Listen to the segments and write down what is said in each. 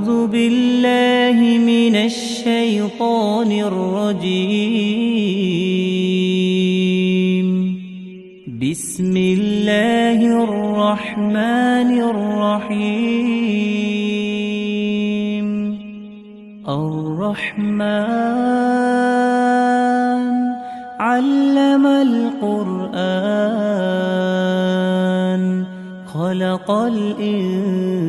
أعوذ بالله من الشيطان الرجيم. بسم الله الرحمن الرحيم. الرحمن علم القرآن خلق الإنسان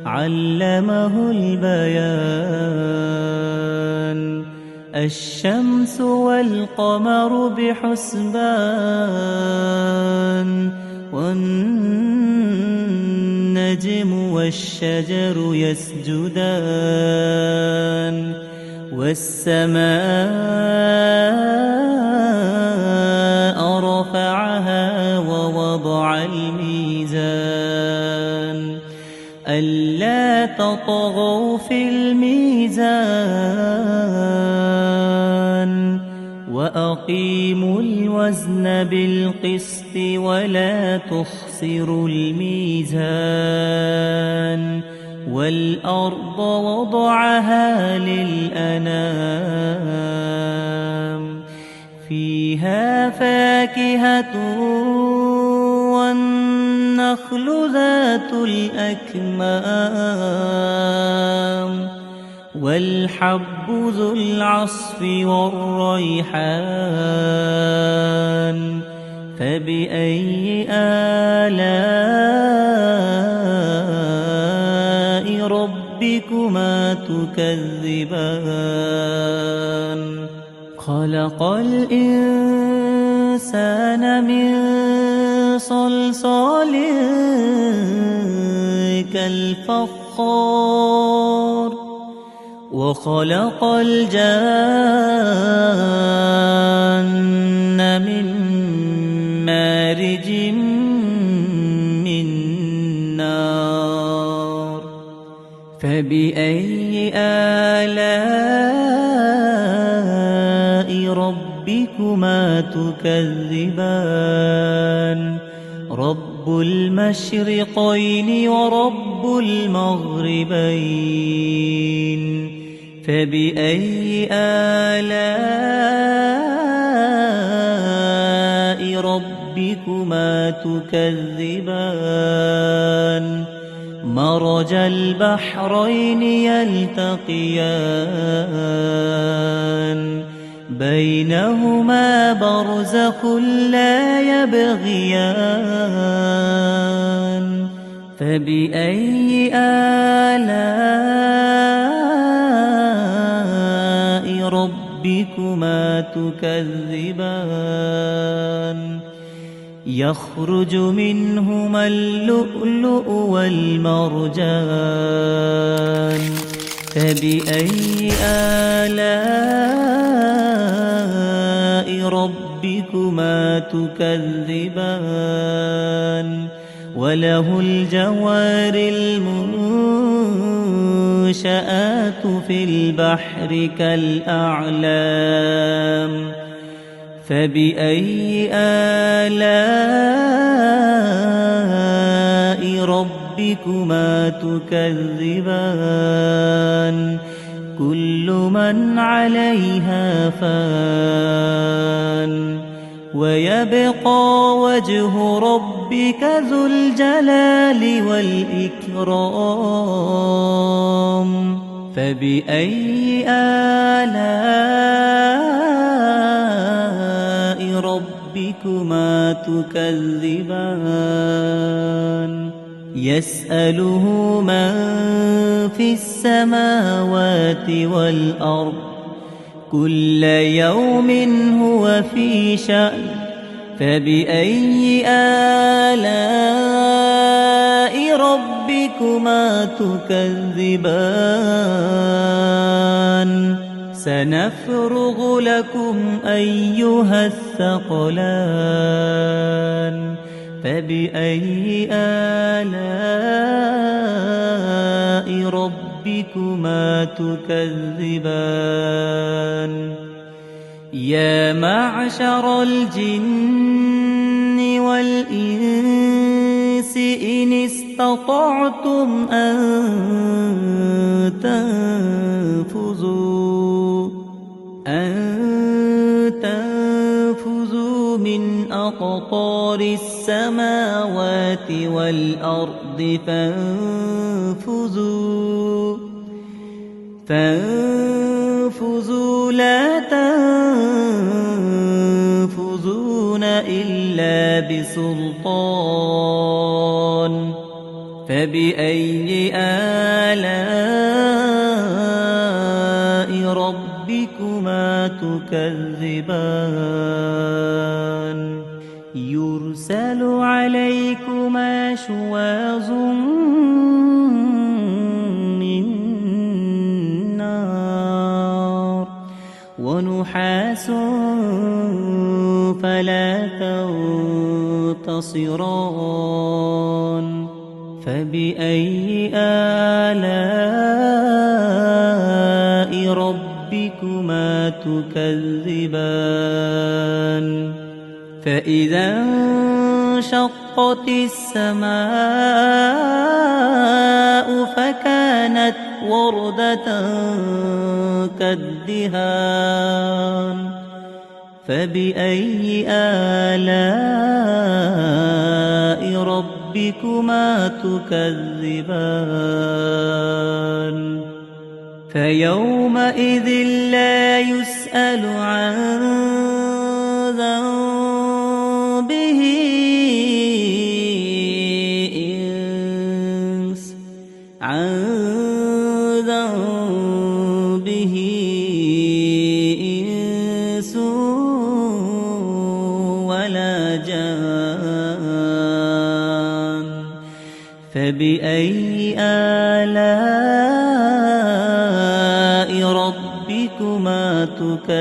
علمه البيان. الشمس والقمر بحسبان والنجم والشجر يسجدان والسماء رفعها ووضع الميزان ألا تطغوا في الميزان وأقيموا الوزن بالقسط ولا تخسروا الميزان. والأرض وضعها للأنام فيها فاكهة والنخل ذات الأكمام والحب ذو العصف والريحان. فبأي آلاء ربكما تكذبان؟ خلق الإنسان من صلصال كالفخار وخلق الجان من مارج من نار. فبأي آلاء ربكما تكذبان؟ رب المشرقين ورب المغربين. فبأي آلاء ربكما تكذبان؟ مرج البحرين يلتقيان بينهما برزخ لا يبغيان. فبأي آلاء ربكما تكذبان؟ يخرج منهما اللؤلؤ والمرجان. فبأي آلاء ربكما تكذبان؟ وله الجوار المنشآت في البحر كالأعلام. فبأي آلاء ربكما تكذبان؟ كل من عليها فان ويبقى وجه ربك ذو الجلال والإكرام. فبأي آلاء ربكما تكذبان؟ يسأله من في السماوات والأرض كل يوم هو في شأن. فبأي آلاء ربكما تكذبان؟ سنفرغ لكم أيها الثقلان. فبأي آلاء ربكما تكذبان؟ يا معشر الجن والإنس إن استطعتم أن تنفذوا من أقطار السماوات والأرض فانفذوا لا تنفذون إلا بسلطان فبأي آلاء ربكما تكذبان يرسل عليكما شواظ من نار ونحاس فلا تنتصران فبأي آلاء ربكما تكذبان فإذا انشقت السماء فكانت وردة كالدهان فبأي آلاء ربكما تكذبان فيومئذ لا يسأل عن ذنبه إنس ولا جان فبأي آلاء ربكما تكذبان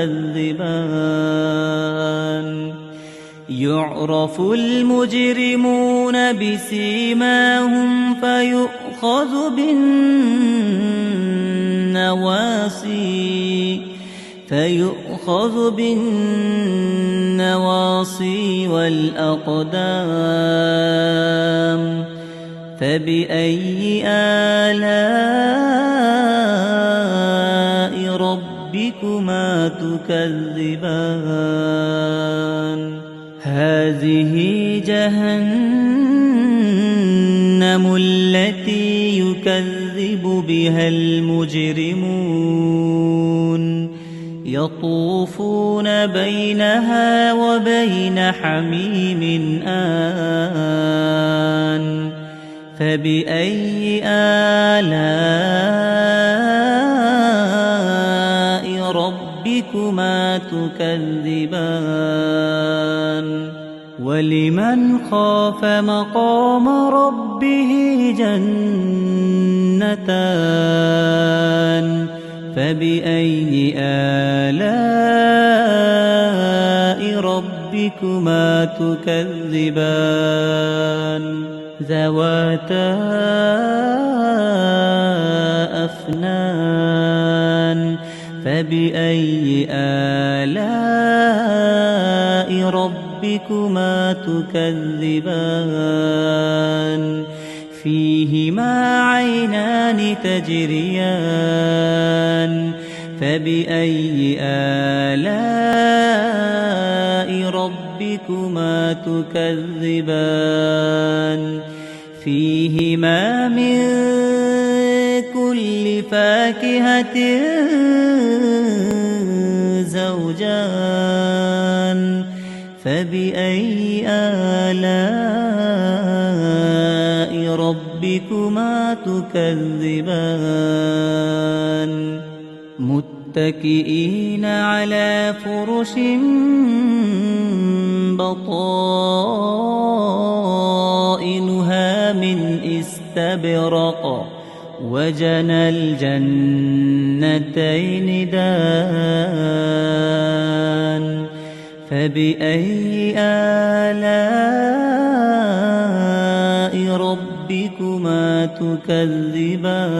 يعرف المجرمون بسيماهم فيؤخذ بالنواصي والأقدام فبأي آلاء ربكما تكذبان هذه جهنم التي يكذب بها المجرمون يطوفون بينها وبين حميم آن فبأي آلاء ربكما تكذبان ولمن خاف مقام ربه جنتان فبأي آلاء ربكما تكذبان ذواتا أفنان فبأي آلاء ربكما تكذبان فيهما عينان تجريان فبأي آلاء ربكما تكذبان فيهما من كل فاكهة زوجان فبأي آلاء ربكما تكذبان متكئين على فرش بطائنها من استبرق وجنى الجنتين دان فبأي آلاء ربكما تكذبان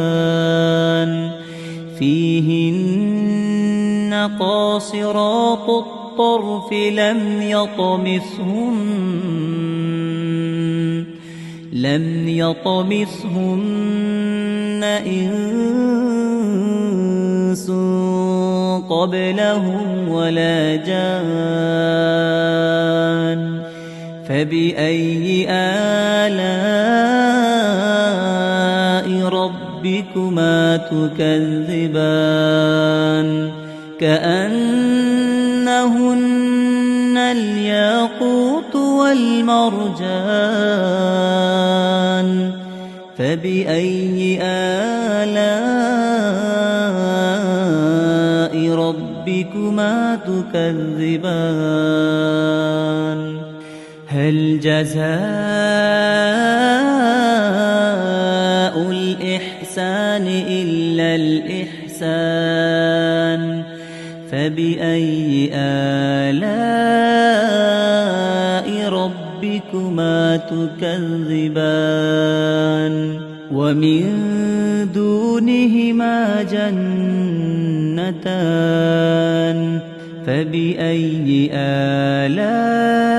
فيهن قاصرات الطرف لم يطمثهن إنس قبلهم ولا جان فبأي آلاء ربكما تكذبان كأنهن الياقوت والمرجان فبأي آلاء ربكما تكذبان هل جزاء الإحسان إلا الإحسان فبأي آلاء ربكما تكذبان ومن دونهما جنتان فبأي آلاء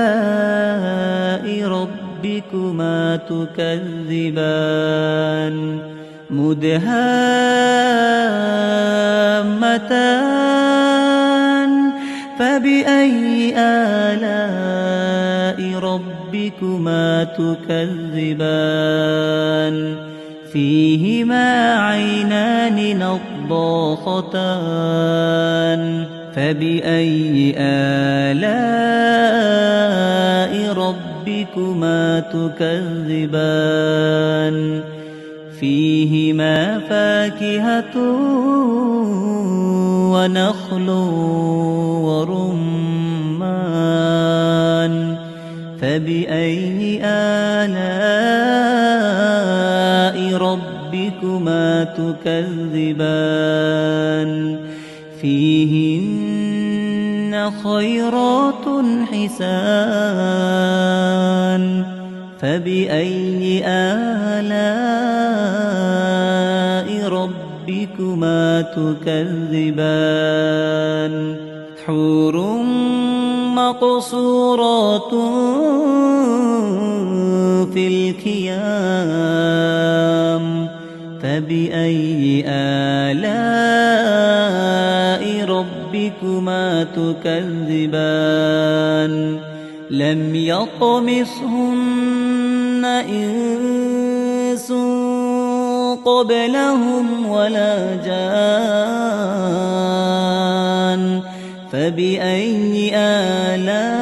ربكما تكذبان مدهامتان فبأي آلاء ربكما تكذبان فيهما عينان نضاختان فبأي آلاء ربكما تكذبان فيهما فاكهة ونخل ورمان فبأي آلاء ربكما تكذبان فيهن خيرات حسان فبأي آلاء ربكما تكذبان حور مقصورات في الخيام فبأي آلاء ربكما تكذبان لم يطمثهن إنس قبلهم ولا جان فبأي آلاء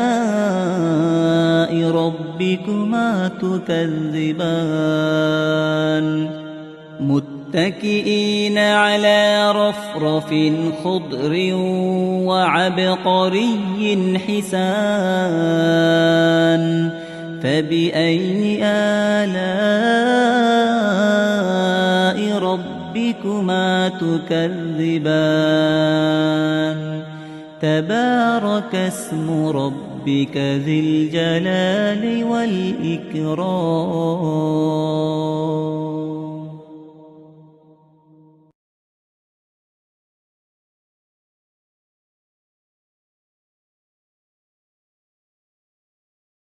ربكما تكذبان متكئين على رفرف خضر وعبقري حسان فبأي آلاء ربكما تكذبان تبارك اسم ربك ذي الجلال والإكرام